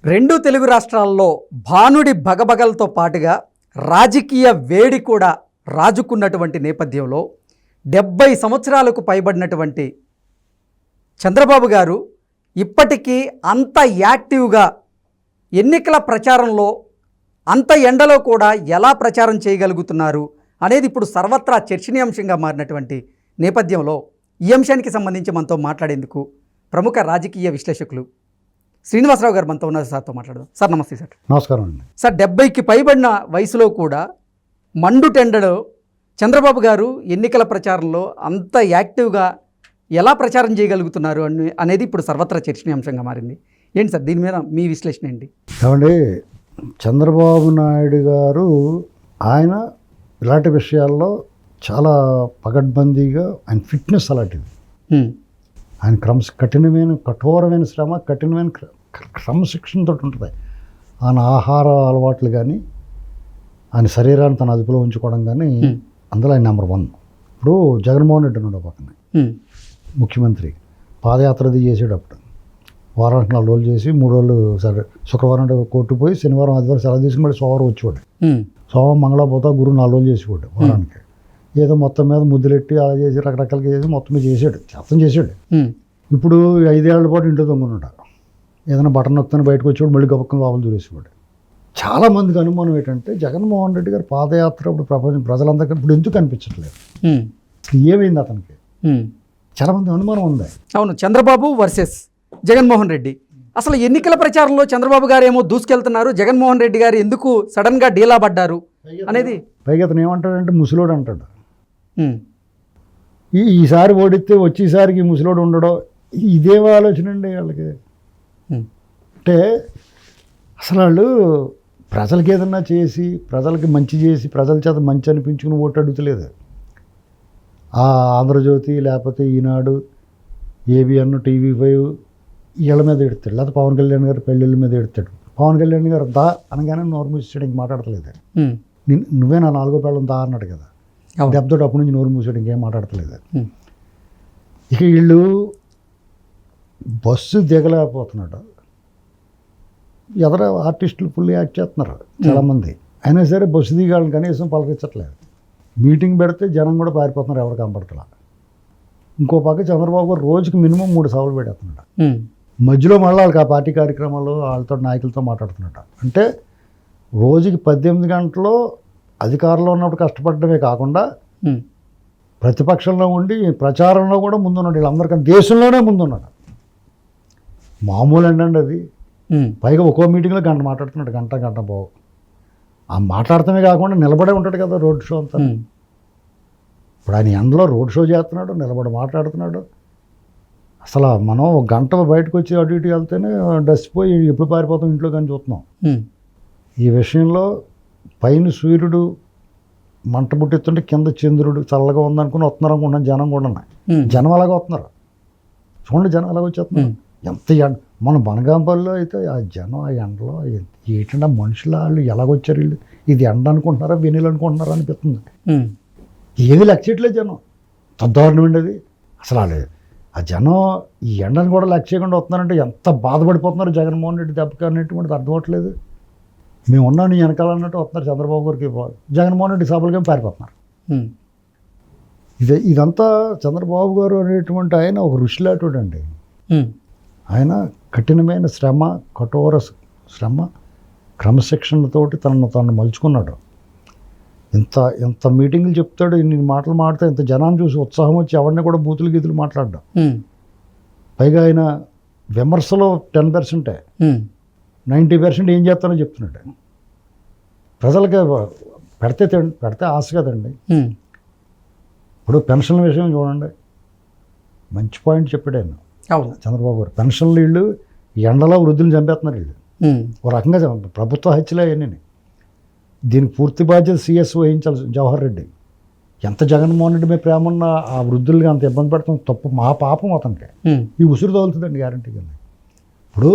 రెండు తెలుగు రాష్ట్రాల్లో భానుడి భగభగలతో పాటుగా రాజకీయ వేడి కూడా రాజుకున్నటువంటి నేపథ్యంలో 70 సంవత్సరాలకు పైబడినటువంటి చంద్రబాబు గారు ఇప్పటికీ అంత యాక్టివ్గా ఎన్నికల ప్రచారంలో అంత ఎండలో కూడా ఎలా ప్రచారం చేయగలుగుతున్నారు అనేది ఇప్పుడు సర్వత్రా చర్చనీయాంశంగా మారినటువంటి నేపథ్యంలో ఈ అంశానికి సంబంధించి మనతో మాట్లాడేందుకు ప్రముఖ రాజకీయ విశ్లేషకులు శ్రీనివాసరావు గారు మనతో ఉన్నారు. సార్తో మాట్లాడదాం. సార్ నమస్తే. సార్ నమస్కారం అండి. సార్ 70కి పైబడిన వయసులో కూడా మండు టెండలో చంద్రబాబు గారు ఎన్నికల ప్రచారంలో అంత యాక్టివ్గా ఎలా ప్రచారం చేయగలుగుతున్నారు అనేది ఇప్పుడు సర్వత్రా చర్చనీయాంశంగా మారింది. ఏంటి సార్ దీని మీద మీ విశ్లేషణ ఏంటి? ఏమండి, చంద్రబాబు నాయుడు గారు ఆయన ఇలాంటి విషయాల్లో చాలా పగడ్బందీగా ఆయన ఫిట్నెస్ అలాంటిది. ఆయన కఠినమైన కఠోరమైన శ్రమ, కఠినమైన క్రమశిక్షణతో ఉంటుంది. ఆయన ఆహార అలవాట్లు కానీ ఆయన శరీరాన్ని తన అదుపులో ఉంచుకోవడం కానీ అందులో ఆయన నెంబర్ 1. ఇప్పుడు జగన్మోహన్ రెడ్డి ఉన్నాడు పక్కన ముఖ్యమంత్రి, పాదయాత్రది చేసేటప్పుడు వారానికి 4 రోజులు చేసి 3 రోజులు సరే శుక్రవారం కోర్టు పోయి శనివారం ఆదివారం సెలవు తీసుకుని మళ్ళీ సోమవారం వచ్చేవాడు. సోమవారం మంగళపోతా గురువు 4 రోజులు చేసేవాడు వారానికి. ఏదో మొత్తం మీద ముద్దులెట్టి అలా చేసి రకరకాలుగా చేసి మొత్తం మీద చేసాడు, అర్థం చేసాడు. ఇప్పుడు 5 ఏళ్ల పాటు ఇంట్లో దొంగనున్నాడు. ఏదైనా బటన్ నొక్కుని బయటకు వచ్చేవాడు, మళ్ళీ గబక్కన లోపల దూరేసేవాడు. చాలామందికి అనుమానం ఏంటంటే జగన్మోహన్ రెడ్డి గారు పాదయాత్ర ఇప్పుడు ప్రజలందరికీ ఇప్పుడు ఎందుకు కనిపించట్లేదు, ఏమైంది అతనికి? చాలామంది అనుమానం ఉంది. అవును, చంద్రబాబు వర్సెస్ జగన్మోహన్ రెడ్డి. అసలు ఎన్నికల ప్రచారంలో చంద్రబాబు గారు ఏమో దూసుకెళ్తున్నారు, జగన్మోహన్ రెడ్డి గారు ఎందుకు సడన్గా డీలా పడ్డారు అనేది. పైగా అతను ఏమంటాడంటే ముసలోడు అంటాడు. ఈసారి ఓడితే వచ్చేసారికి ముసలోడు ఉండడం, ఇదేం ఆలోచన అండి వాళ్ళకి. అంటే అసలు వాళ్ళు ప్రజలకి ఏదన్నా చేసి ప్రజలకి మంచి చేసి ప్రజల చేత మంచి అనిపించుకుని ఓటు అడుగుతలేదు. ఆ ఆంధ్రజ్యోతి లేకపోతే ఈనాడు, ఏబిఎన్, టీవీ5 వీళ్ళ మీద ఎడతాడు, లేకపోతే పవన్ కళ్యాణ్ గారు పెళ్ళిళ్ళ మీద ఎడతాడు. పవన్ కళ్యాణ్ గారు దా అనగానే నోరు మూసాడు, ఇంక మాట్లాడతలేదు. నువ్వే నా 4వ పెళ్ళం దా అన్నాడు కదా, దెబ్బతోటి అప్పటి నుంచి నోరు మూసాడు, ఇంకేం మాట్లాడతలేదు. ఇక వీళ్ళు బస్సు దిగలేకపోతున్నాడు. ఎదర ఆర్టిస్టులు ఫుల్ యాక్ట్ చేస్తున్నారు చాలామంది, అయినా సరే బస్సు దిగాలని కనీసం పలకరించట్లేదు. మీటింగ్ పెడితే జనం కూడా పారిపోతున్నారు, ఎవరు కనపడతలా. ఇంకో పక్క చంద్రబాబు గారు రోజుకి మినిమం 3 సభలు పెడుతున్నాడు. మధ్యలో మళ్ళీ వాళ్ళకి ఆ పార్టీ కార్యక్రమాలు వాళ్ళతో నాయకులతో మాట్లాడుతున్నాడు. అంటే రోజుకి 18 గంటలు అధికారంలో ఉన్నప్పుడు కష్టపడడమే కాకుండా ప్రతిపక్షంలో ఉండి ప్రచారంలో కూడా ముందున్నాడు. వీళ్ళందరికన్నా దేశంలోనే ముందున్నాడు. మామూలు అండి అది. పైగా ఒక్కో మీటింగ్లో గంట మాట్లాడుతున్నాడు, గంట బావు. ఆ మాట్లాడటమే కాకుండా నిలబడే ఉంటాడు కదా రోడ్ షో అంతా. ఇప్పుడు ఆయన ఎండలో రోడ్ షో చేస్తున్నాడు, నిలబడి మాట్లాడుతున్నాడు. అసలు మనం 1 గంట బయటకు వచ్చి అటు ఇటు వెళ్తేనే డస్సిపోయి ఎప్పుడు పారిపోతాం ఇంట్లో కానీ చూస్తున్నాం. ఈ విషయంలో పైన సూర్యుడు మంట పుట్టిస్తుంటే కింద చంద్రుడు చల్లగా ఉందనుకుని వస్తున్నారు అనుకుంటున్నాను. జనం కూడా జనం అలాగే వస్తున్నారు. చూడండి జనం అలాగ వచ్చేస్తున్నారు. ఎంత మన బనగాంపల్లిలో అయితే ఆ జనం ఆ ఎండలో ఏంటంటే మనుషులు వాళ్ళు ఎలాగొచ్చారు, వీళ్ళు ఇది ఎండ అనుకుంటున్నారా వెన్నెలు అనుకుంటున్నారా అనిపిస్తుంది. ఏది లెక్క చేయట్లేదు జనం. దారుణం ఉండేది అసలు. వాళ్ళు ఆ జనం ఈ ఎండను కూడా లెక్క చేయకుండా వస్తున్నారంటే ఎంత బాధపడిపోతున్నారు. జగన్మోహన్ రెడ్డి దెబ్బకి అనేటువంటిది అర్థం అవ్వట్లేదు. మేము ఉన్నాం నీ వెనకాల అన్నట్టు వస్తున్నారు. చంద్రబాబు గారికి జగన్మోహన్ రెడ్డి సభలకేం పారిపోతున్నారు. ఇదంతా చంద్రబాబు గారు అనేటువంటి ఆయన ఒక ఋషిలాంటి అండి. ఆయన కఠినమైన శ్రమ, కఠోర శ్రమ, క్రమశిక్షణతోటి తనను మలుచుకున్నాడు. ఎంత మీటింగులు చెప్తాడు, ఇన్ని మాటలు మాడితే ఇంత జనాన్ని చూసి ఉత్సాహం వచ్చి ఎవరిని కూడా బూతులు గీతులు మాట్లాడ్డాం. పైగా ఆయన విమర్శలో 10%, 90% ఏం చేస్తానో చెప్తున్నాడు. ప్రజలకి పెడితే ఆశ కదండి. ఇప్పుడు పెన్షన్ల విషయం చూడండి, మంచి పాయింట్ చెప్పాడు ఆయన చంద్రబాబు గారు. పెన్షన్లు వీళ్ళు ఎండలో వృద్ధులు చంపేస్తున్నారు. వీళ్ళు ఒక రకంగా ప్రభుత్వ హత్యలే అవన్నీ. దీనికి పూర్తి బాధ్యత CS వహించాలి జవహర్ రెడ్డి. ఎంత జగన్మోహన్ రెడ్డి మీద ప్రేమ ఉన్న ఆ వృద్ధులకి అంత ఇబ్బంది పెడతాం తప్పు, మా పాపం అతనికి. ఈ ఉసురు తగులుతుందండి గ్యారంటీగా. ఇప్పుడు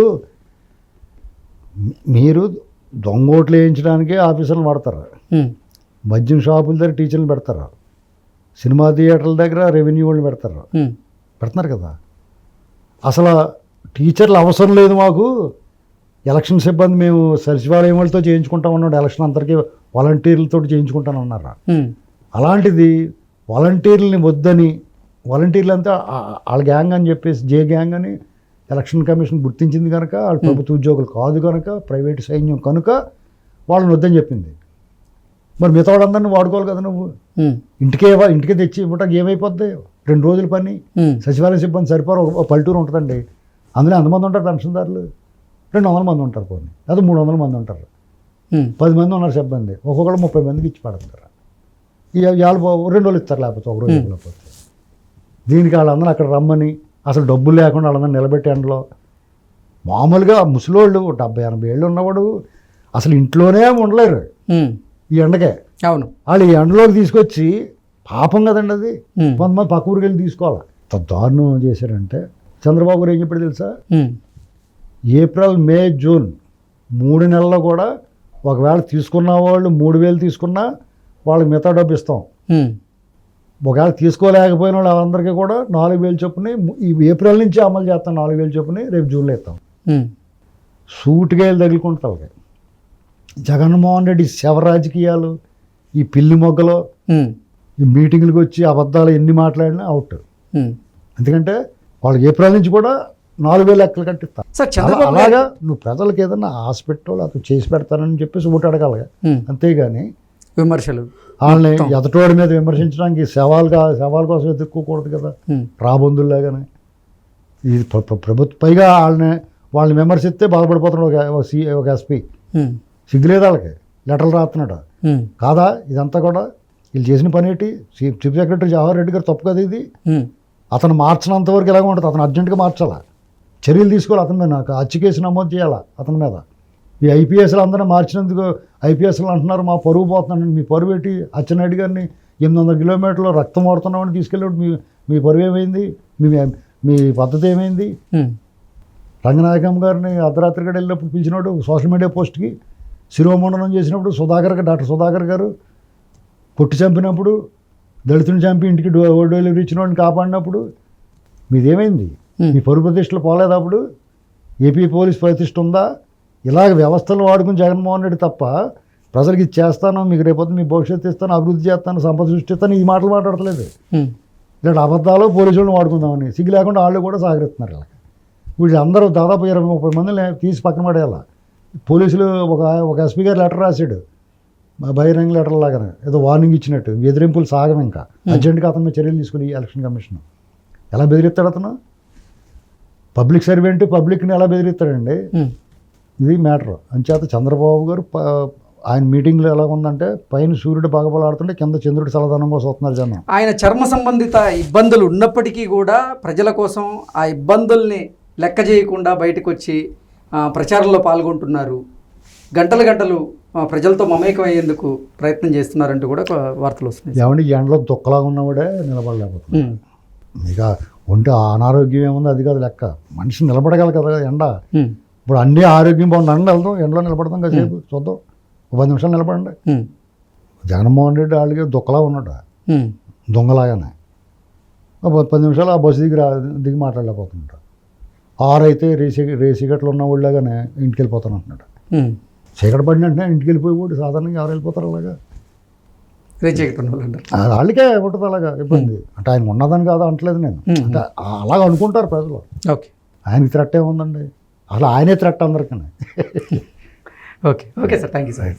మీరు దొంగ ఓట్లు వేయించడానికే ఆఫీసర్లు పడతారు, మద్యం షాపుల దగ్గర టీచర్లు పెడతారు, సినిమా థియేటర్ల దగ్గర రెవెన్యూ వాళ్ళు పెడుతున్నారు కదా. అసలు టీచర్లు అవసరం లేదు మాకు, ఎలక్షన్ సిబ్బంది మేము సచివాలయం వాళ్ళతో చేయించుకుంటా ఉన్నాడు, ఎలక్షన్ అందరికీ వాలంటీర్లతో చేయించుకుంటానన్నారా. అలాంటిది వాలంటీర్లని వద్దని, వాలంటీర్లు అంతా వాళ్ళ గ్యాంగ్ అని చెప్పేసి జే గ్యాంగ్ అని ఎలక్షన్ కమిషన్ గుర్తించింది కనుక, వాళ్ళు ప్రభుత్వ ఉద్యోగులు కాదు కనుక, ప్రైవేట్ సైన్యం కనుక వాళ్ళని వద్దని చెప్పింది. మరి మిగతా వాళ్ళందరినీ వాడుకోవాలి కదా నువ్వు. ఇంటికే తెచ్చి ఇవ్వటానికి ఏమైపోద్ది, 2 రోజుల పని. సచివాలయ సిబ్బంది సరిపోరు, ఒక పల్లెటూరు ఉంటుందండి, అందులో ఎంతమంది ఉంటారు పెన్షన్దారులు, 200 మంది ఉంటారు, పోనీ అది 300 మంది ఉంటారు, 10 మంది ఉన్నారు సిబ్బంది, ఒక్కొక్కరు 30 మందికి ఇచ్చి పడతారు. వాళ్ళు 2 రోజులు ఇస్తారు, లేకపోతే 1 రోజు ఇవ్వలేకపోతే. దీనికి వాళ్ళందరూ అక్కడ రమ్మని అసలు డబ్బులు లేకుండా వాళ్ళందరూ నిలబెట్టి ఎండలో, మామూలుగా ముసలోళ్ళు 70-80 ఏళ్ళు ఉన్నవాడు అసలు ఇంట్లోనే ఉండలేరు ఈ ఎండకే. అవును, వాళ్ళు ఈ ఎండలోకి తీసుకొచ్చి, పాపం కదండి అది, కొంతమంది పక్క ఊరికి వెళ్ళి తీసుకోవాలి. దారుణం చేశారంటే చంద్రబాబు గారు ఏం చెప్పాడు తెలుసా, ఏప్రిల్, మే, జూన్ 3 నెలల్లో కూడా ఒకవేళ తీసుకున్న వాళ్ళు 3,000 తీసుకున్నా వాళ్ళకి మిగతా డబ్బు ఇస్తాం. ఒకవేళ తీసుకోలేకపోయిన వాళ్ళు వాళ్ళందరికీ కూడా 4,000 చొప్పున ఈ ఏప్రిల్ నుంచి అమలు చేస్తాం, 4,000 చొప్పున రేపు జూన్లో ఇస్తాం. సూటిగా వెళ్ళి తగులుకుంటారు. జగన్మోహన్ రెడ్డి శవ రాజకీయాలు, ఈ పిల్లి మొగ్గలు, ఈ మీటింగ్లకు వచ్చి అబద్ధాలు ఎన్ని మాట్లాడినా అవుట్. ఎందుకంటే వాళ్ళకి ఏప్రిల్ నుంచి కూడా 4,000 లెక్కలు కట్టిస్తా. అలాగా నువ్వు ప్రజలకు ఏదన్నా హాస్పిటల్ అతను చేసి పెడతానని చెప్పేసి ఓటు అడగాలి, అంతేగాని విమర్శలు వాళ్ళని ఎదటోడి మీద విమర్శించడానికి సవాల్ కోసం ఎదుర్కోకూడదు కదా, రాబందుల్లాగానే. ఇది పైగా వాళ్ళని విమర్శిస్తే బాధపడిపోతున్నాడు ఒక ఎస్పీ. సిగ్గులేదు వాళ్ళకి, లెటర్లు రాస్తున్నాడు కాదా. ఇదంతా కూడా వీళ్ళు చేసిన పని ఏంటి, చీఫ్ సెక్రటరీ జవహర్ రెడ్డి గారు తప్పు కదా ఇది. అతను మార్చినంత వరకు ఎలాగ ఉంటుంది, అతను అర్జెంటుగా మార్చాలా, చర్యలు తీసుకోవాలి అతని మీద, నాకు హత్య కేసు నమోదు చేయాలా అతని మీద. ఈ ఐపీఎస్లు అందరూ మార్చినందుకు ఐపీఎస్లు అంటున్నారు మా పరువు పోతున్నాను. మీ పరువు ఏంటి, అచ్చెన్నాయుడు గారిని 800 కిలోమీటర్లు రక్తం ఓడుతున్నామని తీసుకెళ్ళి మీ పరువు ఏమైంది, మీ పద్ధతి ఏమైంది. రంగనాయకం గారిని అర్ధరాత్రి గడి వెళ్ళినప్పుడు పిలిచినప్పుడు సోషల్ మీడియా పోస్ట్కి శిరోమండనం చేసినప్పుడు డాక్టర్ సుధాకర్ గారు కొట్టి చంపినప్పుడు, దళితుని చంపి ఇంటికి డోర్ డెలివరీ ఇచ్చిన వాడిని కాపాడినప్పుడు మీదేమైంది, మీ పరువు ప్రతిష్టలు పోలేదు. అప్పుడు ఏపీ పోలీస్ ప్రతిష్ట ఉందా? ఇలాగ వ్యవస్థలు వాడుకుని జగన్మోహన్ రెడ్డి తప్ప ప్రజలకు ఇది చేస్తాను, మీకు రేపొద్దు మీ భవిష్యత్తు ఇస్తాను, అభివృద్ధి చేస్తాను, సంపద సృష్టిస్తాను, ఈ మాటలు మాట్లాడతలేదు. ఇలాంటి అబద్ధాలు పోలీసులను వాడుకుందామని సిగ్గు లేకుండా వాళ్ళు కూడా సహకరిస్తున్నారు. ఇలా వీళ్ళు అందరూ దాదాపు 20-30 మందిని తీసి పక్కన పడేయాల. పోలీసులు ఒక ఎస్పీ గారు లెటర్ రాశాడు, బహిరంగ లెటర్ లాగానే ఏదో వార్నింగ్ ఇచ్చినట్టు, బెదిరింపులు సాగం, ఇంకా అర్జెంటుగా అతని మీద చర్యలు తీసుకుని ఎలక్షన్ కమిషన్. ఎలా బెదిరిస్తాడు అతను, పబ్లిక్ సర్వెంట్ పబ్లిక్ని ఎలా బెదిరిస్తాడండి, ఇది మ్యాటర్. అంచేత చంద్రబాబు గారు ఆయన మీటింగ్లో ఎలా ఉందంటే, పైన సూర్యుడు పగపలాడుతుంటే కింద చంద్రుడు చల్లదనం కోసం వస్తున్నారు జనం. ఆయన చర్మ సంబంధిత ఇబ్బందులు ఉన్నప్పటికీ కూడా ప్రజల కోసం ఆ ఇబ్బందుల్ని లెక్క చేయకుండా బయటకు వచ్చి ప్రచారంలో పాల్గొంటున్నారు, గంటలు ప్రజలతో మమేకం అయ్యేందుకు ప్రయత్నం చేస్తున్నారంటూ కూడా వార్తలు వస్తున్నాయి. ఏమంటే ఎండలో దుక్కలాగా ఉన్నవాడే నిలబడలేకపోతుంది. ఇక ఒంటి అనారోగ్యం ఏముంది అది కాదు లెక్క, మనిషి నిలబడగల కదా ఎండ. ఇప్పుడు అన్నీ ఆరోగ్యం బాగుంది, వెళ్దాం ఎండలో నిలబడదాం కాసేపు చూద్దాం, 10 నిమిషాలు నిలబడండి. జగన్మోహన్ రెడ్డి వాళ్ళకి దుక్కలా ఉన్నాడు, దొంగలాగానే. 10 నిమిషాలు ఆ బస్సు దిగి మాట్లాడలేకపోతున్నాడు. 6 అయితే రేసిగట్లు ఉన్న వాళ్ళగానే ఇంటికి వెళ్ళిపోతాను అంటున్నాడు. చీకటి పడిన వెంటనే ఇంటికి వెళ్ళిపోయి సాధారణంగా ఎవరు వెళ్ళిపోతారు అలాగా, వాళ్ళకే ఉంటుంది అలాగా ఇబ్బంది. అంటే ఆయన ఉన్నదని కాదు అంటలేదు నేను, అంటే అలాగ అనుకుంటారు ప్రజలు. ఓకే, ఆయనకి థ్రెట్ ఏముందండి, అసలు ఆయనే థ్రెట్ అందరికీ. Okay sir, thank you sir.